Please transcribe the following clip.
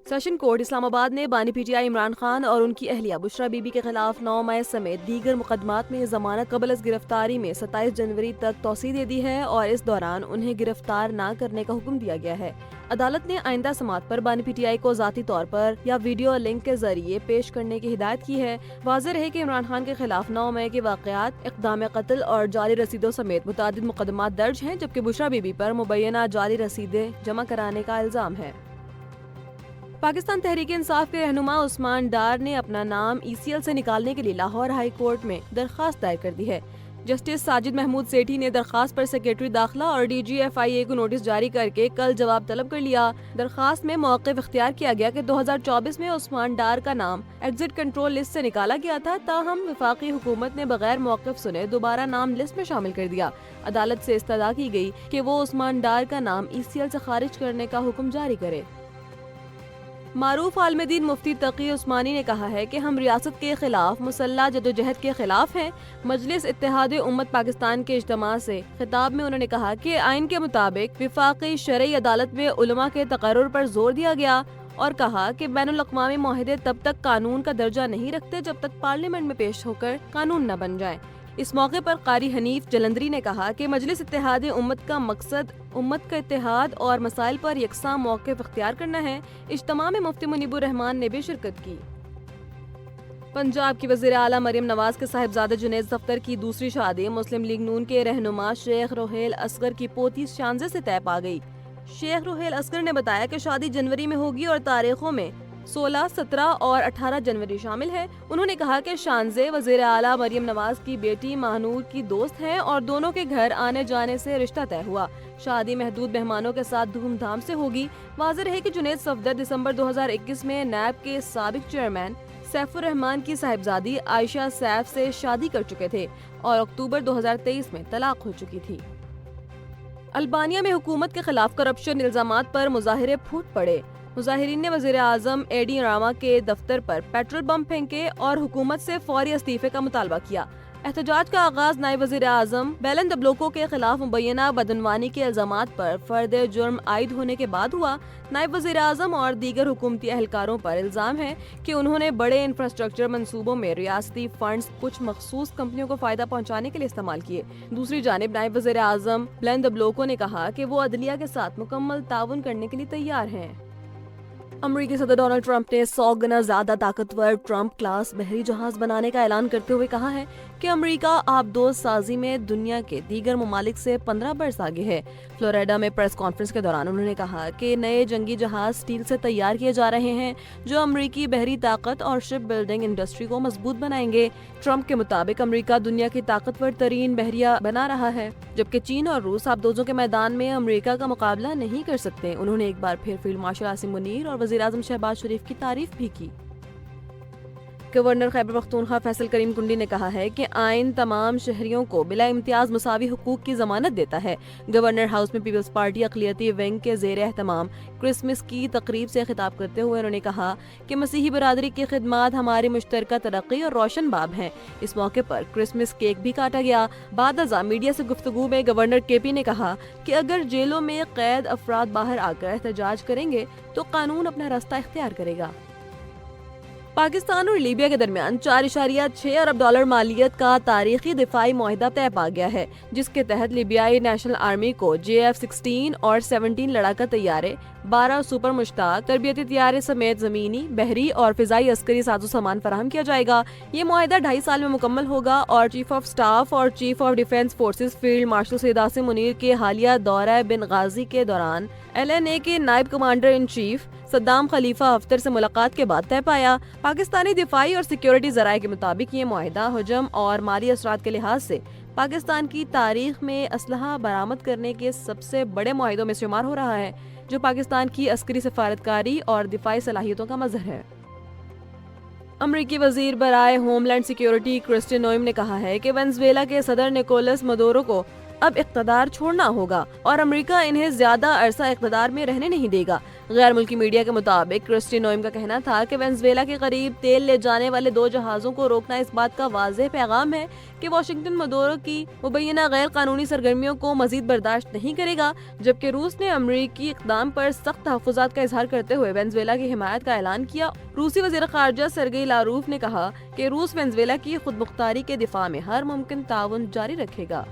Session court Islamabad ने बानी PTI Imran Khan और उनकी अहलिया बुशरा बीबी के खिलाफ 9 मई समेत दीगर मुकदमात में जमानत कबल अज़ गिरफ्तारी में 27 जनवरी तक तौसीह दे दी है और इस दौरान उन्हें गिरफ्तार न करने का हुक्म दिया गया है। अदालत ने आइंदा समात पर बानी पीटीआई को ज़ाती तौर पर या वीडियो लिंक के जरिए पेश करने की हिदायत की है। वाज़ेह है कि इमरान खान के खिलाफ 9 मई के वाक़यात, इक़दाम कत्ल और जाली रसीदों समेत मुतादिद मुकदमात दर्ज हैं, जबकि बुशरा बीबी पर मुबैना जाली रसीदें जमा कराने का इल्ज़ाम है। पाकिस्तान तहरीक इंसाफ के रहनुमा उस्मान डार ने अपना नाम ECL से निकालने के लिए लाहौर हाई कोर्ट में दरख्वास्त दायर कर दी है। जस्टिस साजिद महमूद सेठी ने दरख्वास्त पर सेक्रेटरी दाखिला और DG FIA को नोटिस जारी करके कल जवाब तलब कर लिया। दरख्वास्त में मौक़िफ़ इख्तियार किया गया कि 2024 में उस्मान डार का नाम एग्जिट कंट्रोल लिस्ट से निकाला गया था, ताहम वफाकी हुकूमत ने बगैर मौक़िफ़ सुने दोबारा नाम लिस्ट में शामिल कर दिया। अदालत से इस्तदा की गई कि वो उस्मान डार का नाम ECL से खारिज करने का हुक्म जारी करे। मारूफ आलमदीन मुफ्ती तकी उस्मानी ने कहा है कि हम रियासत के खिलाफ मुसल्लह जदोजहद के खिलाफ हैं। मजलिस इत्तेहाद उम्मत पाकिस्तान के इज्तिमा से खिताब में उन्होंने कहा कि आइन के मुताबिक विफाकी शरई अदालत में उलमा के तकर्रुर पर जोर दिया गया और कहा कि बैनुल अक़वामी मुआहदे तब तक कानून का दर्जा नहीं रखते जब तक पार्लियामेंट में पेश होकर कानून न बन जाए। इस मौके पर कारी हनीफ जलंधरी ने कहा कि मजलिस इत्तेहाद उम्मत का मकसद उम्मत का इत्तेहाद और मसाइल पर यकसा मौक़िफ़ इख्तियार करना है। इज्तिमा में मुफ्ती मुनीबुर रहमान ने भी शिरकत की। पंजाब की वज़ीर आला मरियम नवाज के साहिबजादे जुनैद सफ्दर की दूसरी शादी मुस्लिम लीग नून के रहनुमा शेख रोहेल असगर की पोती शांजे से तय पा गई। शेख रोहेल असगर ने बताया कि शादी जनवरी में होगी और तारीखों में 16, 17 और 18 जनवरी शामिल है। उन्होंने कहा कि शांजे वज़ीर आला मरियम नवाज की बेटी महानूर की दोस्त हैं और दोनों के घर आने जाने से रिश्ता तय हुआ। शादी महदूद मेहमानों के साथ धूमधाम से होगी। वाज़ेह है कि जुनैद सफदर दिसंबर 2021 में नैब के साबिक चेयरमैन सैफुर रहमान की साहिबजादी आयशा सैफ से शादी कर चुके थे और अक्टूबर 2023 में तलाक हो चुकी थी। अल्बानिया में हुकूमत के खिलाफ करप्शन इल्जामात पर मुजाहिरे फूट पड़े। मुजाहिरीन ने वज़ीर आज़म एडी रामा के दफ्तर पर पेट्रोल बम फेंके और हुकूमत से फौरी इस्तीफे का मुतालबा किया। एहतजाज का आगाज नायब वज़ीर आज़म बेलन दबलोको के खिलाफ मुबैना बदनवानी के इल्जामात पर फर्द जुर्म आयद होने के बाद हुआ। नायब वज़ीर आज़म और दीगर हुकूमती एहलकारों पर इल्ज़ाम है कि उन्होंने बड़े इंफ्रास्ट्रक्चर मंसूबों में रियासती फंड्स कुछ मखसूस कंपनियों को फायदा पहुंचाने के लिए इस्तेमाल किए। दूसरी जानिब नायब वज़ीर आज़म बेलन दबलोको ने कहा कि वो अदलिया के साथ मुकम्मल ताउन करने के लिए तैयार हैं। अमरीकी सदर डोनाल्ड ट्रंप ने 100 गुना ज्यादा ताकतवर ट्रंप क्लास बहरी जहाज बनाने का ऐलान करते हुए कहा है कि अमरीका आबदोज साजी में दुनिया के दीगर ममालिक से 15 बरस आगे है। फ्लोरिडा में प्रेस कॉन्फ्रेंस के दौरान उन्होंने कहा कि नए जंगी जहाज स्टील से तैयार किए जा रहे हैं जो अमरीकी बहरी ताकत और शिप बिल्डिंग इंडस्ट्री को मजबूत बनाएंगे। ट्रंप के मुताबिक अमरीका दुनिया की ताकतवर तरीन बहरिया बना रहा है, जबकि चीन और रूस आबदोजों के मैदान में अमरीका का मुकाबला नहीं कर सकते। उन्होंने एक बार फिर फील्ड मार्शल आसिम मुनीर और वज़ीर आज़म शहबाज शरीफ की तारीफ भी की। गवर्नर खैबर पख्तूनख्वा फैसल करीम कुंडी ने कहा है कि आइन तमाम शहरियों को बिला इम्तियाज मुसावी हुकूक की जमानत देता है। गवर्नर हाउस में पीपल्स पार्टी अक़लियती विंग के ज़ेर एहतमाम क्रिसमस की तकरीब से खिताब करते हुए उन्होंने कहा कि मसीही बरादरी की खिदमात हमारी मुश्तरका तरक्की और रोशन बाब हैं। इस मौके पर क्रिसमस केक भी काटा गया। बाद अज़ा मीडिया से गुफ्तगू में गवर्नर KP ने कहा कि अगर जेलों में कैद अफराद बाहर आकर एहतजाज करेंगे तो कानून अपना रास्ता इख्तियार करेगा। पाकिस्तान और लीबिया के दरमियान 4.6 अरब डॉलर मालियत का तारीखी दिफाई मुआहिदा तय पा गया है, जिसके तहत लीबियाई नेशनल आर्मी को JF-16 और 17 लड़ाका तैयारे, 12 सुपर मुश्ताक तरबियती तैयारे समेत जमीनी, बहरी और फिजाई अस्करी साजो सामान फराहम किया जाएगा। ये मुआहिदा 2.5 साल में मुकम्मल होगा और चीफ ऑफ स्टाफ और chief of defence forces field marshal Syed Asim Munir के हालिया दौरा बिनगाजी के दौरान LNA के नायब commander in chief Saddam Khalifa Haftar से मुलाकात के बाद तय पाया। पाकिस्तानी दिफाई और सिक्योरिटी जराये के मुताबिक ये मुआहिदा हुजम और माली असरात के लिहाज से पाकिस्तान की तारीख में असलहा बरामद करने के सबसे बड़े मुआहिदों में शुमार हो रहा है, जो पाकिस्तान की अस्करी सफारतकारी और दिफाई सलाहियतों का मजहर है। अमरीकी वजीर बराए होमलैंड सिक्योरिटी क्रिस्टियन नोएम ने कहा है कि वेनेजुएला के सदर निकोलस मदुरो को अब इक़्तिदार छोड़ना होगा और अमेरिका इन्हें ज्यादा अरसा इक़्तिदार में रहने नहीं देगा। غیر ملکی میڈیا کے مطابق کرسٹی نوئم کا کہنا تھا کہ وینزویلا کے قریب تیل لے جانے والے 2 جہازوں کو روکنا اس بات کا واضح پیغام ہے کہ واشنگٹن مدورو کی مبینہ غیر قانونی سرگرمیوں کو مزید برداشت نہیں کرے گا، جبکہ روس نے امریکی اقدام پر سخت تحفظات کا اظہار کرتے ہوئے وینزویلا کی حمایت کا اعلان کیا۔ روسی وزیر خارجہ سرگئی لاروف نے کہا کہ روس وینزویلا کی خود مختاری کے دفاع میں ہر ممکن تعاون جاری رکھے گا۔